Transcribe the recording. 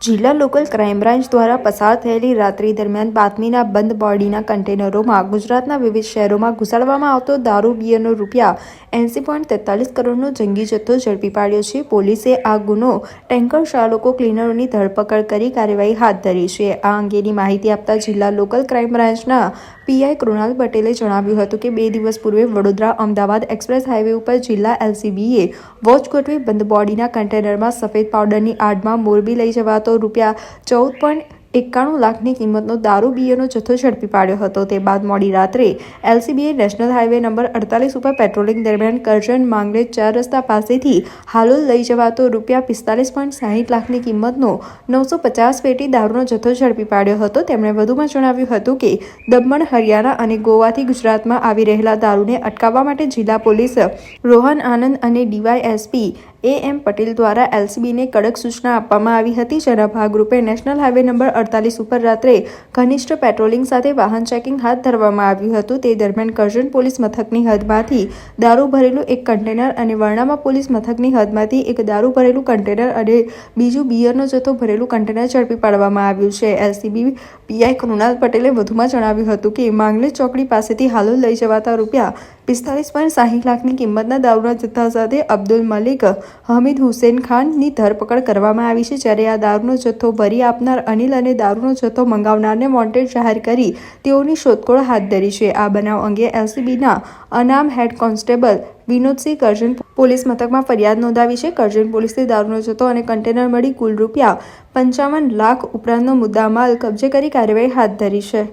જિલ્લા local crime branch દ્વારા પસાર થયેલી રાત્રિ દરમિયાન બાતમીના બંધ બોડીના કન્ટેનરોમાં ગુજરાતના વિવિધ શહેરોમાં ઘુસાડવામાં આવતો દારૂ બિયરનો ₹80.43 કરોડનો જંગી જથ્થો ઝડપી પાડ્યો છે. પોલીસે આ ગુનો ટેન્કર ચાલકો ક્લીનરોની ધરપકડ કરી કાર્યવાહી હાથ ધરી છે. આ અંગેની માહિતી આપતા જિલ્લા લોકલ ક્રાઇમ બ્રાન્ચના પીઆઈ કૃણાલ પટેલે જણાવ્યું હતું કે 2 દિવસ પૂર્વે વડોદરા અમદાવાદ એક્સપ્રેસ હાઈવે ઉપર જિલ્લા એલસીબીએ વોચ ગોઠવી બંધ બોડીના કન્ટેનરમાં સફેદ પાવડરની આડમાં મોરબી લઈ જવાતો ₹14.91 લાખની કિંમતનો દારૂ બિયરનો જથ્થો ઝડપી પાડ્યો હતો. તે બાદ મોડી રાત્રે એલસીબીએ નેશનલ હાઈવે નંબર 48 ઉપર પેટ્રોલિંગ દરમિયાન કરજણ માંગલે 4 રસ્તા પાસેથી હાલોલ લઈ જવાતો ₹45.60 લાખની કિંમતનો 950 પેટી દારૂનો જથ્થો ઝડપી પાડ્યો હતો. તેમણે વધુમાં જણાવ્યું હતું કે દમણ, હરિયાણા અને ગોવાથી ગુજરાતમાં આવી રહેલા દારૂને અટકાવવા માટે જિલ્લા પોલીસ રોહન આનંદ અને ડીવાયએસપી AM પટેલ દ્વારા એલસીબીને કડક સૂચના આપવામાં આવી હતી. જેના ભાગરૂપે નેશનલ હાઈવે નંબર 48 ઉપર રાત્રે ઘનિષ્ઠ પેટ્રોલિંગ સાથે વાહન ચેકિંગ હાથ ધરવામાં આવ્યું હતું. તે દરમિયાન કરજણ પોલીસ મથકની હદમાંથી દારૂ ભરેલું એક કન્ટેનર અને વર્ણામાં પોલીસ મથકની હદમાંથી એક દારૂ ભરેલું કન્ટેનર અને બીજું બિયરનો જથ્થો ભરેલું કન્ટેનર ઝડપી પાડવામાં આવ્યું છે. એલસીબી પીઆઈ કૃણાલ પટેલે વધુમાં જણાવ્યું હતું કે માંગલે ચોકડી પાસેથી હાલોલ લઈ જવાતા ₹45.60 લાખની કિંમતના દારૂના જથ્થા સાથે અબ્દુલ મલિક હમીદ હુસેન ખાનની ધરપકડ કરવામાં આવી છે. જ્યારે આ દારૂનો જથ્થો ભરી આપનાર અનિલ અને દારૂનો જથ્થો મંગાવનારને વોન્ટેડ જાહેર કરી તેઓની શોધખોળ હાથ ધરી છે. આ બનાવ અંગે એલસીબીના અનામ હેડ કોન્સ્ટેબલ વિનોદસિંહ કરજણ પોલીસ મથકમાં ફરિયાદ નોંધાવી છે. કરજણ પોલીસે દારૂનો જથ્થો અને કન્ટેનર મળી કુલ ₹55 લાખ ઉપરાંતનો મુદ્દામાલ કબજે કરી કાર્યવાહી હાથ ધરી છે.